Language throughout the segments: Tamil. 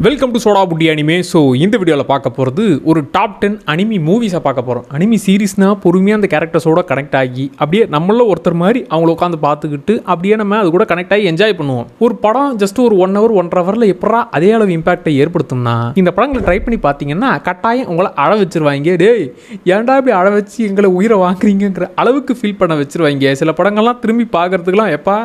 Welcome to soda Buti anime. So இந்த வீடியோவில் பார்க்க போகிறது ஒரு டாப் 10 அனிமி மூவிஸை பார்க்க போகிறோம். அனிமி சீரீஸ்னால் பொறுமையாக அந்த கேரக்டர்ஸோட கனெக்ட் ஆகி அப்படியே நம்மள ஒருத்தர் மாதிரி அவங்கள உட்காந்து பார்த்துக்கிட்டு அப்படியே நம்ம அது கூட கனெக்ட் ஆகி என்ஜாய் பண்ணுவோம். ஒரு படம் ஜஸ்ட் ஒரு 1 hour 1.5 hourல எப்படா அதே அளவு இம்பாக்டை ஏற்படுத்தும்னா இந்த படங்களை ட்ரை பண்ணி பார்த்தீங்கன்னா கட்டாயம் உங்களை அழ வச்சிருவாங்க. டேய் ஏன்டா இப்படி அழ வச்சு எங்களை உயிரை வாங்குறீங்கிற அளவுக்கு ஃபீல் பண்ண வச்சிருவாங்க. சில படங்கள்லாம் திரும்பி பார்க்கறதுக்குலாம் எப்பா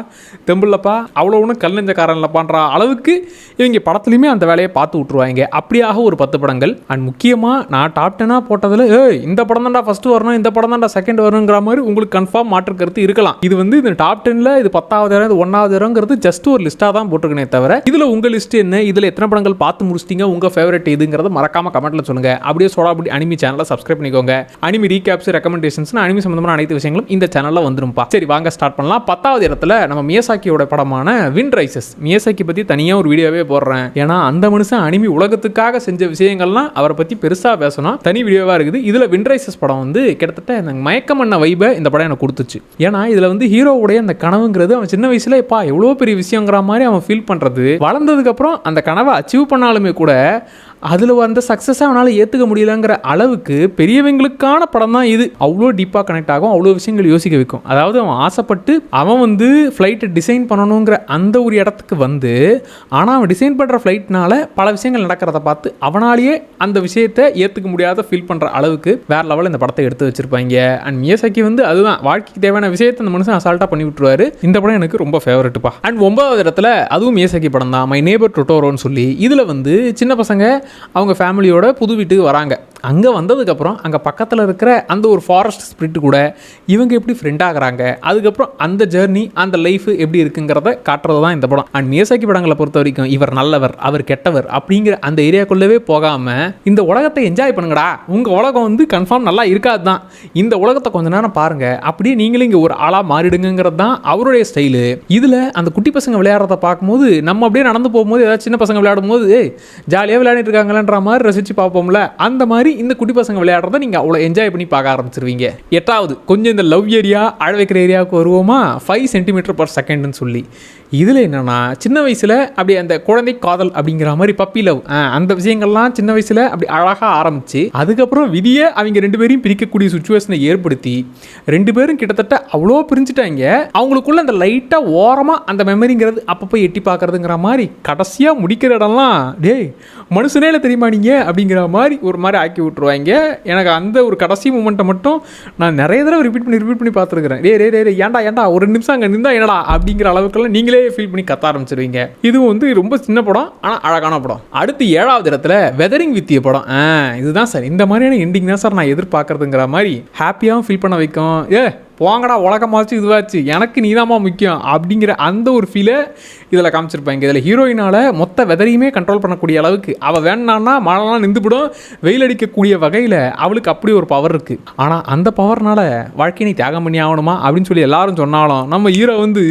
தெம்பிள்ளப்பா அவ்வளோ ஒன்றும் கல் நெஞ்சக்காரன்ல பண்ணுற அளவுக்கு இவங்க படத்துலையுமே அந்த வேலையை பார்த்து விட்டுருவாங்க. அப்படியாக ஒரு 10 படங்கள். அண்ட் முக்கியமாக நான் டாப் 10 போட்டதில் இந்த படம் தான்டா ஃபர்ஸ்ட் வரணும், இந்த படம் தான்டா செகண்ட் வரணுங்கிற மாதிரி உங்களுக்கு கன்ஃபார்ம் மாற்று கருத்து இருக்கலாம். இது வந்து இந்த டாப் 10ல இது 10வது இடம், இது 1வது இடங்கிறது ஜஸ்ட் ஒரு லிஸ்ட்டாக தான் போட்டிருக்கனே தவிர இதில் உங்கள் லிஸ்ட் என்ன, இதில் எத்தனை படங்கள் பார்த்து முடிச்சிட்டீங்க, உங்கள் ஃபேவரட் எதுங்கிறத மறக்காம கமெண்ட்ல சொல்லுங்க. அப்படியே சோடாபுட்டி அனிமி சேனலை சப்ஸ்கிரைப் பண்ணிக்கோங்க. அனிமி ரீகேப்ஸ், ரெக்கமெண்டேஷன்ஸ், அனிமி சம்பந்தமான அனைத்து விஷயங்களும் இந்த சேனலில் வந்துரும்பா. சரி வாங்க ஸ்டார்ட் பண்ணலாம். 10வது இடத்துல நம்ம மியாசாக்கியோட படமான விண்ட் ரைசஸ். மியாசாக்கி பற்றி தனியாக ஒரு வீடியோவே போடுறேன். ஏன்னா அந்த மனுஷன் அனிமி உலகத்துக்காக செஞ்ச விஷயங்கள்லாம் அவரை பற்றி பெருசாக பேசணும், தனி வீடியோவாக இருக்குது. இதில் விண்ட் ரைசஸ் படம் வந்து கிட்டத்தட்ட எனக்கு மயக்கம் பண்ண வைபை இந்த படம் எனக்கு கொடுத்துச்சு. ஏன்னா இதில் வந்து ஹீரோவுடைய அந்த கனவுங்கிறது அவன் சின்ன வயசுல எப்பா எவ்வளோ பெரிய விஷயங்கிற மாதிரி அவன் ஃபீல் பண்ணுறது, வளர்ந்ததுக்கப்புறம் அந்த கனவை அச்சீவ் பண்ணாலுமே கூட அதில் வந்த சக்ஸஸை அவனால் ஏற்றுக்க முடியலங்கிற அளவுக்கு பெரியவங்களுக்கான படம் தான் இது. அவ்வளோ டீப்பாக கனெக்ட் ஆகும், அவ்வளோ விஷயங்கள் யோசிக்க வைக்கும். அதாவது அவன் ஆசைப்பட்டு அவன் வந்து ஃப்ளைட்டை டிசைன் பண்ணணுங்கிற அந்த ஒரு இடத்துக்கு வந்து, ஆனால் அவன் டிசைன் பண்ணுற ஃப்ளைட்னால பல விஷயங்கள் நடக்கிறத பார்த்து அவனாலேயே அந்த விஷயத்தை ஏற்றுக்க முடியாத ஃபீல் பண்ணுற அளவுக்கு வேற லெவலில் இந்த படத்தை எடுத்து வச்சிருப்பாங்க. அண்ட் மியாசாக்கி வந்து அதுதான் வாழ்க்கைக்கு தேவையான விஷயத்தை அந்த மனுஷன் அசால்ட்டாக பண்ணி விட்டுருவாரு. இந்த படம் எனக்கு ரொம்ப ஃபேவரட்டுப்பா. அண்ட் 9வது இடத்துல அதுவும் மியாசாக்கி படம் தான், மை நேபர் டொட்டோரோன்னு சொல்லி. இதில் வந்து சின்ன பசங்க அவங்க ஃபேமிலியோட புது வீட்டுக்கு வராங்க. அங்கே வந்ததுக்கப்புறம் அங்கே பக்கத்தில் இருக்கிற அந்த ஒரு ஃபாரஸ்ட் ஸ்பிரிட் கூட இவங்க எப்படி ஃப்ரெண்ட் ஆகிறாங்க, அதுக்கப்புறம் அந்த ஜேர்னி, அந்த லைஃப் எப்படி இருக்குங்கிறத காட்டுறது தான் இந்த படம். அண்ட் மியாசாக்கி படங்களை பொறுத்த வரைக்கும் இவர் நல்லவர், அவர் கெட்டவர் அப்படிங்கிற அந்த ஏரியாக்குள்ளவே போகாமல் இந்த உலகத்தை என்ஜாய் பண்ணுங்கடா, உங்கள் உலகம் வந்து கன்ஃபார்ம் நல்லா இருக்காது தான், இந்த உலகத்தை கொஞ்ச நேரம் பாருங்கள், அப்படியே நீங்களும் இங்கே ஒரு ஆளாக மாறிடுங்கிறது தான் அவருடைய ஸ்டைலு. இதில் அந்த குட்டி பசங்க விளையாடுறத பார்க்கும்போது நம்ம அப்படியே நடந்து போகும்போது ஏதாவது சின்ன பசங்க விளையாடும் போது ஜாலியாக விளையாடிட்டு இருக்காங்களேன்ற மாதிரி ரசித்து பார்ப்போம்ல, அந்த மாதிரி இந்த குட்டி பசங்க விளையாடுறத நீங்க அவ்வளவு என்ஜாய் பண்ணி பார்க்க ஆரம்பிச்சிருவீங்க. 8வது கொஞ்சம் இந்த லவ் ஏரியா, அழ வைக்கிற ஏரியாவுக்கு வருவோமா, 5 cm/s சொல்லி. இதில் என்னன்னா சின்ன வயசுல அப்படி அந்த குழந்தை காதல் அப்படிங்கிற மாதிரி பப்பி லவ், அந்த விஷயங்கள்லாம் சின்ன வயசுல அப்படி அழகா ஆரம்பிச்சு அதுக்கப்புறம் விதியை அவங்க 2 பேரையும் பிரிக்கக்கூடிய சுச்சுவேஷனை ஏற்படுத்தி 2 பேரும் கிட்டத்தட்ட அவ்வளோ பிரிஞ்சுட்டாங்க. அவங்களுக்குள்ள அந்த லைட்டா ஓரமா அந்த மெமரிங்கிறது அப்பப்போ எட்டி பார்க்கறதுங்கிற மாதிரி கடைசியா முடிக்கிற இடம்லாம் டேய் மனுஷனே இல்லை தெரியுமா நீங்க அப்படிங்கிற மாதிரி ஒரு மாதிரி ஆக்கி விட்டுருவாங்க. எனக்கு அந்த ஒரு கடைசி மூமெண்ட்டை மட்டும் நான் நிறைய தடவை ரிப்பீட் பண்ணி பார்த்துருக்கிறேன். டே ஏன்டா ஒரு நிமிஷம் அங்கே நின்றா என்னடா அப்படிங்கிற அளவுக்குலாம் நீங்களே ஃபீல் பண்ணி கத்த ஆரம்பிச்சிருவீங்க. இதுவும் வந்து ரொம்ப சின்ன படம், ஆனால் அழகான படம். அடுத்து 7வது இடத்துல வெதரிங் வித் யூ படம். இதுதான் சார், இந்த மாதிரியான எண்டிங் தான் சார் நான் எதிர்பார்க்கறதுங்கிற மாதிரி ஹாப்பியாகவும் ஃபீல் பண்ண வைக்கும். போங்கடா உலகமாச்சு இதுவாச்சு, எனக்கு நீதாமா முக்கியம் அப்படிங்கிற அந்த ஒரு ஃபீலை இதில் காமிச்சிருப்பாங்க. இதில் ஹீரோயினால் மொத்த வெதரையுமே கண்ட்ரோல் பண்ணக்கூடிய அளவுக்கு அவள் வேணான்னா மழைலாம் நின்றுபிடும், வெயில் அடிக்கக்கூடிய வகையில் அவளுக்கு அப்படி ஒரு பவர் இருக்குது. ஆனால் அந்த பவர்னால வாழ்க்கையை நீ தியாகம் பண்ணி ஆகணுமா அப்படின்னு சொல்லி எல்லாரும் சொன்னாலும் நம்ம ஹீரோ வந்து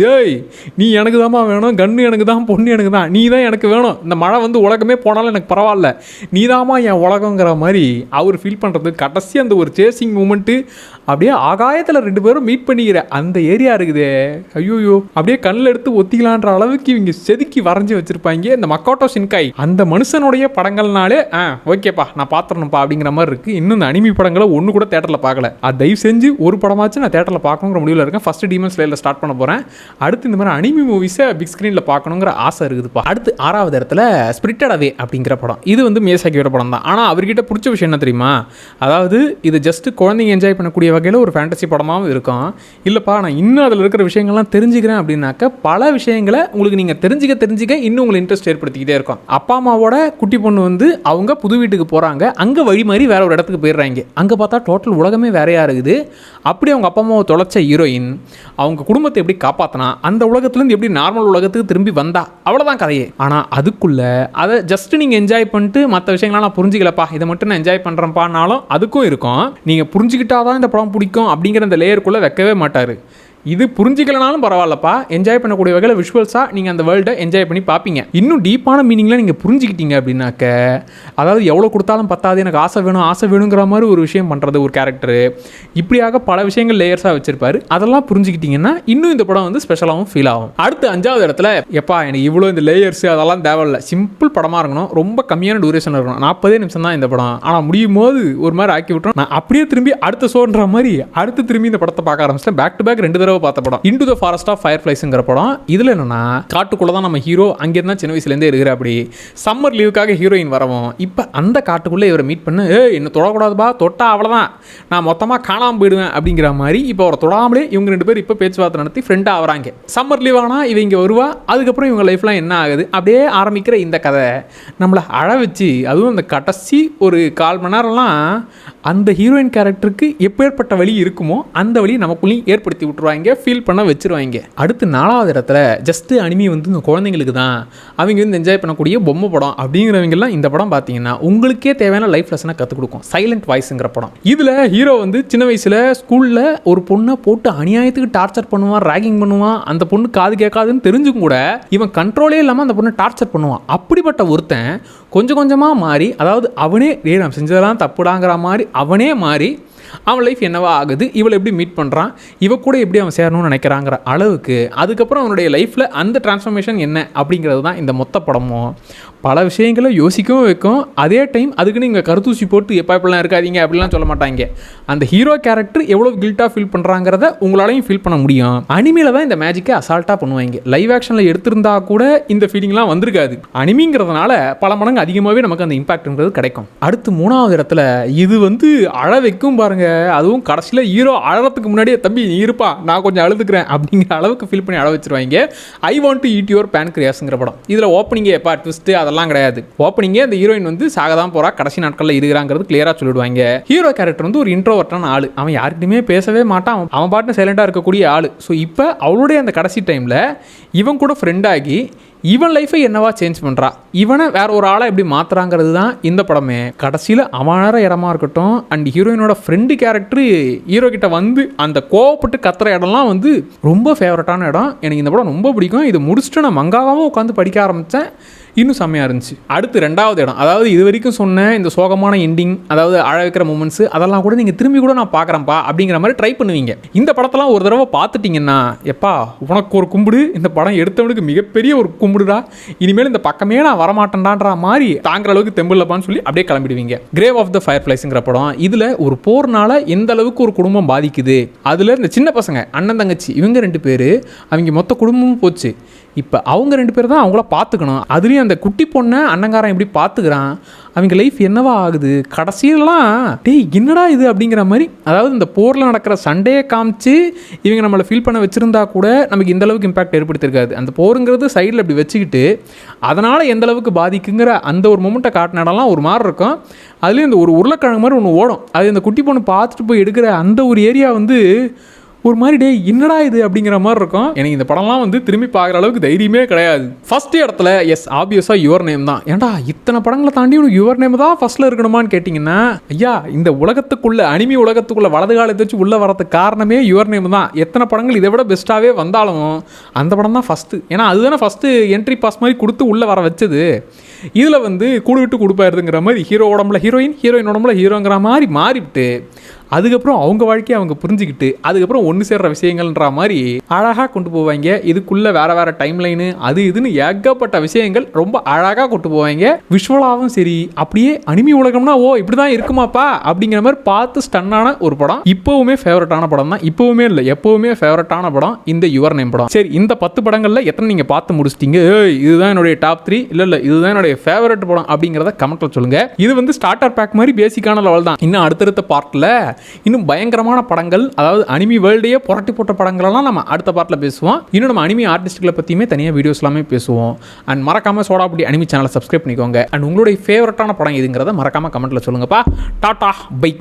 நீ எனக்கு தான்மா வேணும், கன்று எனக்கு தான், பொண்ணு எனக்கு தான், நீ தான் எனக்கு வேணும், இந்த மழை வந்து உலகமே போனாலும் எனக்கு பரவாயில்ல, நீ தான்மா என் உலகங்கிற மாதிரி அவர் ஃபீல் பண்ணுறது. கடைசி அந்த ஒரு சேசிங் மூமெண்ட்டு அப்படியே ஆகாயத்தில் 2 பேரும் மீட் பண்ணிக்கிற அந்த ஏரியா இருக்குதே, ஐயோயோ அப்படியே கண்ணில் எடுத்து ஒத்திக்கலான்ற அளவுக்கு இவங்க செதுக்கி வரைஞ்சி வச்சிருப்பாங்க. இந்த மக்கோட்டோ ஷின்காய் அந்த மனுஷனுடைய படங்கள்னாலே ஓகேப்பா நான் பார்த்துறணும்ப்பா அப்படிங்கிற மாதிரி இருக்கு. இன்னும் இந்த அனிமி படங்களை ஒன்று கூட தேட்டரில் பார்க்கல, அது தயவு செஞ்சு ஒரு படமாச்சு நான் தேட்டரில் பார்க்கணுங்கிற முடிவில் இருக்கேன். ஃபர்ஸ்ட் டீமன் ஸ்லேயரில் ஸ்டார்ட் பண்ண போகிறேன். அடுத்து இந்த மாதிரி அனிமி மூவிஸை பிக் ஸ்க்ரீனில் பார்க்கணுங்கிற ஆசை இருக்குதுப்பா. அடுத்து 6வது இடத்துல ஸ்பிரிட்டட் அவே அப்படிங்கிற படம். இது வந்து மியாசாக்கியோட படம் தான். ஆனால் அவர்கிட்ட பிடிச்ச விஷயம் என்ன தெரியுமா, அதாவது இது ஜஸ்ட் குழந்தைங்க என்ஜாய் பண்ணக்கூடிய வகையில் ஒரு ஃபேண்டசி படமாகவும் இருக்கும். இல்லைப்பா நான் இன்னும் அதில் இருக்கிற விஷயங்கள்லாம் தெரிஞ்சுக்கிறேன் அப்படின்னாக்க பல விஷயங்களை உங்களுக்கு நீங்கள் தெரிஞ்சுக்க இன்னும் உங்களுக்கு இன்ட்ரெஸ்ட் ஏற்படுத்திக்கிட்டே இருக்கும். அப்பா அம்மாவோட குட்டி பொண்ணு வந்து அவங்க புது வீட்டுக்கு போகிறாங்க, அங்கே வழி மாதிரி வேற ஒரு இடத்துக்கு போயிடுறாங்க. அங்கே பார்த்தா டோட்டல் உலகமே வேறையாக இருக்குது. அப்படி அவங்க அப்பா அம்மாவை தொலைச்ச ஹீரோயின் அவங்க குடும்பத்தை எப்படி காப்பாற்றினா, அந்த உலகத்துலேருந்து எப்படி நார்மல் உலகத்துக்கு திரும்பி வந்தா, அவ்வளோதான் கதையே. ஆனால் அதுக்குள்ளே அதை ஜஸ்ட் நீங்கள் என்ஜாய் பண்ணிட்டு மற்ற விஷயங்கள்லாம் நான் புரிஞ்சிக்கலப்பா, இதை மட்டும் நான் என்ஜாய் பண்ணுறேன்ப்பானாலும் அதுக்கும் இருக்கும். நீங்கள் புரிஞ்சுக்கிட்டாதான் இந்த படம் பிடிக்கும் அப்படிங்கிற அந்த லேயருக்குள்ளே வைக்கவே மாட்டார். இது புரிஞ்சிக்கலனாலும் பரவாயில்லப்பா, என்ஜாய் பண்ணக்கூடிய வகையில் விஷுவல்ஸாக நீங்கள் அந்த வேர்ல்டை என்ஜாய் பண்ணி பார்ப்பீங்க. இன்னும் டீப்பான மீனிங்கில் நீங்கள் புரிஞ்சுக்கிட்டீங்க அப்படின்னாக்க, அதாவது எவ்வளோ கொடுத்தாலும் பத்தாது, எனக்கு ஆசை வேணுங்கிற மாதிரி ஒரு விஷயம் பண்ணுறது ஒரு கேரக்டரு, இப்படியாக பல விஷயங்கள் லேயர்ஸாக வச்சிருப்பாரு. அதெல்லாம் புரிஞ்சுக்கிட்டீங்கன்னா இன்னும் இந்த படம் வந்து ஸ்பெஷலாகவும் ஃபீல் ஆகும். அடுத்து 5வது இடத்துல, எப்பா எனக்கு இவ்வளோ இந்த லேயர்ஸ் அதெல்லாம் தேவையில்லை, சிம்பிள் படமாக இருக்கணும், ரொம்ப கம்மியான டூரேஷன் இருக்கணும், 40 நிமிஷம் தான் இந்த படம், ஆனால் முடியும் போது ஒரு மாதிரி ஆக்கி விட்டுரும். நான் அப்படியே திரும்பி அடுத்த ஷோன்ற மாதிரி அடுத்து திரும்பி இந்த படத்தை பார்க்க ஆரம்பிச்சிட்டேன். பேக் டு பேக் 2 தடவை பார்த்த படம் இன்டு த ஃபாரஸ்ட் ஆஃப் ஃபயர்ஃப்ளைஸ்ங்கிற படம். இதில் என்னன்னா, காட்டுக்குள்ளே தான் நம்ம ஹீரோ அங்கேருந்து சின்ன வயசுலேருந்தே இருக்கிற, அப்படி சம்மர் லீவுக்காக ஹீரோயின் வரவும் இப்போ அந்த காட்டுக்குள்ளே இவரை மீட் பண்ணு, என்ன தொடக்கூடாதுப்பா, தொட்டா அவ்வளோதான் நான் மொத்தமாக காணாமல் போயிடுவேன் அப்படிங்கிற மாதிரி இப்போ அவரை தொடாமலே இவங்க 2 பேர் இப்போ பேச்சுவார்த்தை நடத்தி ஃப்ரெண்டாக ஆகிறாங்க. சம்மர் லீவ் ஆனால் இவங்க இங்கே வருவா, அதுக்கப்புறம் இவங்க லைஃப்லாம் என்ன ஆகுது அப்படியே ஆரம்பிக்கிற இந்த கதை நம்மளை அழ வச்சு, அதுவும் அந்த கடைசி ஒரு 1/4 மணி நேரம்லாம் அந்த ஹீரோயின் கேரக்டருக்கு எப்பேற்பட்ட வழி இருக்குமோ அந்த வழி நமக்குள்ளேயும் ஏற்படுத்தி விட்டுருவாங்க, ஃபீல் பண்ண வச்சுருவாங்க. அடுத்து 4வது இடத்துல, ஜஸ்ட் அனிமி வந்து இந்த குழந்தைங்களுக்கு தான், அவங்க வந்து என்ஜாய் பண்ணக்கூடிய பொம்மை படம் அப்படிங்கிறவங்கலாம் இந்த படம் பார்த்தீங்கன்னா உங்களுக்கே தேவையான லைஃப் லெசனை கற்றுக் கொடுக்கும். சைலண்ட் வாய்ஸுங்கிற படம். இதில் ஹீரோ வந்து சின்ன வயசில் ஸ்கூலில் ஒரு பொண்ணை போட்டு அநியாயத்துக்கு டார்ச்சர் பண்ணுவான், ராகிங் பண்ணுவான், அந்த பொண்ணு காது கேட்காதுன்னு தெரிஞ்சுக்கும் கூட இவன் கண்ட்ரோலே இல்லாமல் அந்த பொண்ணை டார்ச்சர் பண்ணுவான். அப்படிப்பட்ட ஒருத்தன் கொஞ்சம் கொஞ்சமாக மாறி, அதாவது அவனே நான் செஞ்சதெல்லாம் தப்புடாங்கிற மாதிரி அவனே மாறி அவன் லைஃப் என்னவா ஆகுது, இவளை எப்படி மீட் பண்ணுறான், இவ கூட எப்படி அவன் சேரணும்னு நினைக்கிறாங்கிற அளவுக்கு அதுக்கப்புறம் அவனுடைய லைஃப்பில் அந்த டிரான்ஸ்ஃபர்மேஷன் என்ன அப்படிங்கிறது தான் இந்த மொத்த படமும். பல விஷயங்களை யோசிக்கவும் வைக்கும், அதே டைம் அதுக்குன்னு இங்கே கருத்தூசி போட்டு எப்போ இப்படிலாம் இருக்காதீங்க அப்படிலாம் சொல்ல மாட்டாங்க. அந்த ஹீரோ கேரக்டர் எவ்வளோ கில்ட்டாக ஃபீல் பண்ணுறாங்கிறத உங்களாலையும் ஃபீல் பண்ண முடியும். அனிமியில் தான் இந்த மேஜிக்கை அசால்ட்டாக பண்ணுவாங்க. லைவ் ஆக்ஷனில் எடுத்திருந்தா கூட இந்த ஃபீலிங்லாம் வந்திருக்காது. அனிமிங்கிறதுனால பல மடங்கு அதிகமாகவே நமக்கு அந்த இம்பாக்ட்ங்கிறது கிடைக்கும். அடுத்து 3வது இடத்துல, இது வந்து அழ வைக்கும் பாருங்க. அதுவும் கடைசியில் ஹீரோ அழறதுக்கு முன்னாடியே தம்பி நீ இருப்பா நான் கொஞ்சம் அழுதுக்கிறேன் அப்படிங்கிற அளவுக்கு ஃபீல் பண்ணி அழ வச்சிருவாங்க. I want to eat your பேன்க்ரியாஸ்ங்கிற படம். இதில் ஓப்பனிங்கே எப்பா ட்விஸ்ட்டு அதெல்லாம் கிடையாது. ஓப்பனிங்கே அந்த ஹீரோயின் வந்து சாக தான் போகிறா, கடைசி நாட்களில் இருக்கிறாங்கிறது கிளியராக சொல்லிடுவாங்க. ஹீரோ கேரக்டர் வந்து ஒரு இன்ட்ரோவர்ட்டான ஆள், அவன் யார்கிட்டையுமே பேசவே மாட்டான், அவன் பாட்டு சைலண்டாக இருக்கக்கூடிய ஆள். ஸோ இப்போ அவளுடைய அந்த கடைசி டைமில் இவன் கூட ஃப்ரெண்டாகி இவன் லைஃபை என்னவா சேஞ்ச் பண்ணுறா, இவனை வேற ஒரு ஆளை எப்படி மாற்றுறாங்கிறது தான் இந்த படமே. கடைசியில் அவனார இடமா இருக்கட்டும், அண்ட் ஹீரோயினோட ஃப்ரெண்டு கேரக்டர் ஹீரோ கிட்ட வந்து அந்த கோவப்பட்டு கத்துற இடம்லாம் வந்து ரொம்ப ஃபேவரட்டான இடம். எனக்கு இந்த படம் ரொம்ப பிடிக்கும். இது முடிச்சுட்டு நான் மங்காவாகவும் உட்காந்து படிக்க ஆரம்பித்தேன், இன்னும் செம்மையாக இருந்துச்சு. அடுத்து 2வது இடம், அதாவது இது வரைக்கும் சொன்ன இந்த சோகமான எண்டிங், அதாவது அழ வைக்கிற மூமெண்ட்ஸ் அதெல்லாம் கூட நீங்கள் திரும்பி கூட நான் பார்க்குறேன்ப்பா அப்படிங்கிற மாதிரி ட்ரை பண்ணுவீங்க. இந்த படத்தெல்லாம் ஒரு தடவை பார்த்துட்டிங்கன்னா, எப்பா உனக்கு ஒரு கும்பிடு, இந்த படம் எடுத்தவனுக்கு மிகப்பெரிய ஒரு கும்பிடுடா, இனிமேல் இந்த பக்கமே நான் வரமாட்டேன்டான்ற மாதிரி தாங்குற அளவுக்கு தெம்பில்லப்பான்னு சொல்லி அப்படியே கிளம்பிடுவீங்க. கிரேவ் ஆஃப் த ஃபயர்ஃப்ளைஸ்ங்கிற படம். இதில் ஒரு போர்னால எந்த அளவுக்கு ஒரு குடும்பம் பாதிக்குது, அதில் இந்த சின்ன பசங்க அண்ணன் தங்கச்சி இவங்க 2 பேர், அவங்க மொத்த குடும்பமும் போச்சு. இப்போ அவங்க 2 பேர் தான் அவங்கள பார்த்துக்கணும். அதுலேயும் அந்த குட்டி பொண்ணை அண்ணங்காரன் எப்படி பார்த்துக்கிறான், அவங்க லைஃப் என்னவா ஆகுது, கடைசியிலலாம் டேய் என்னடா இது அப்படிங்கிற மாதிரி. அதாவது இந்த போரில் நடக்கிற சண்டையை காமிச்சு இவங்க நம்மளை ஃபீல் பண்ண வச்சுருந்தா கூட நமக்கு இந்த அளவுக்கு இம்பாக்ட் ஏற்படுத்தியிருக்காது. அந்த போருங்கிறது சைடில் இப்படி வச்சுக்கிட்டு அதனால் எந்த அளவுக்கு பாதிக்குங்கிற அந்த ஒரு மொமெண்ட்டை காட்டின இடம்லாம் ஒரு மாதிரி இருக்கும். அதுலேயும் இந்த ஒரு உருளைக்கிழங்கு மாதிரி ஒன்று ஓடும், அது இந்த குட்டி பொண்ணு பார்த்துட்டு போய் எடுக்கிற அந்த ஒரு ஏரியா வந்து ஒரு மாதிரி டே என்னடா இது அப்படிங்கிற மாதிரி இருக்கும். எனக்கு இந்த படம்லாம் வந்து திரும்பி பார்க்குற அளவுக்கு தைரியமே கிடையாது. ஃபர்ஸ்ட் இடத்துல எஸ் ஆப்வியஸாக யுவர் நேம் தான். ஏன்டா இத்தனை படங்களை தாண்டி யுவர் நேம் தான் ஃபர்ஸ்ட்டில் இருக்கணுமான்னு கேட்டிங்கன்னா, ஐயா இந்த உலகத்துக்குள்ள அனிமி உலகத்துக்குள்ள வலது காலத்தை வச்சு உள்ளே வரதுக்கு காரணமே யுவர் நேம் தான். எத்தனை படங்கள் இதை விட பெஸ்ட்டாகவே வந்தாலும் அந்த படம் தான் ஃபஸ்ட்டு. ஏன்னா அதுதானே ஃபஸ்ட்டு என்ட்ரி பாஸ் மாதிரி கொடுத்து உள்ளே வர வச்சது. இதில் வந்து கூடு விட்டு கொடுப்பாருங்கிற மாதிரி ஹீரோ உடம்புல ஹீரோயின் உடம்புல ஹீரோங்கிற மாதிரி மாறிவிட்டு அதுக்கப்புறம் அவங்க வாழ்க்கையை அவங்க புரிஞ்சுக்கிட்டு அதுக்கப்புறம் ஒன்று சேர்ற விஷயங்கள்ன்ற மாதிரி அழகாக கொண்டு போவாங்க. இதுக்குள்ளே வேறு வேறு டைம் லைனு அது இதுன்னு ஏகப்பட்ட விஷயங்கள் ரொம்ப அழகாக கொண்டு போவாங்க. விஷுவலாகவும் சரி, அப்படியே அனிமி உலகம்னா ஓ இப்படி தான் இருக்குமாப்பா அப்படிங்கிற மாதிரி பார்த்து ஸ்டன்னான ஒரு படம். இப்போவுமே ஃபேவரட்டான படம் தான், இப்போவுமே இல்லை எப்போவுமே ஃபேவரட்டான படம் இந்த யுவர் நேம் படம். சரி, இந்த 10 படங்களில் எத்தனை நீங்கள் பார்த்து முடிச்சிட்டீங்க, இதுதான் என்னுடைய டாப் 3 இல்லை இதுதான் என்னுடைய ஃபேவரட் படம் அப்படிங்கிறத கமெண்ட்டில் சொல்லுங்கள். இது வந்து ஸ்டார்டர் பேக் மாதிரி பேசிக்கான லெவல் தான். இன்னும் அடுத்தடுத்த பார்ட்டில் இன்னும் பயங்கரமான படங்கள், அதாவது அனிமி வேர்ல்டையே புரட்டி போட்ட படங்களெல்லாம் நம்ம அடுத்த பார்ட்டில் பேசுவோம். இன்னும் நம்ம அனிமி ஆர்டிஸ்ட்களை பற்றியுமே தனியாக வீடியோஸ் எல்லாமே பேசுவோம். அண்ட் மறக்காமல் சோடாபுட்டி அனிமி சேனலை சப்ஸ்கிரைப் பண்ணிக்கோங்க. அண்ட் உங்களுடைய ஃபேவரட்டான படம் எதுங்கிறத மறக்காமல் கமெண்ட்டில் சொல்லுங்கப்பா. Tata bye.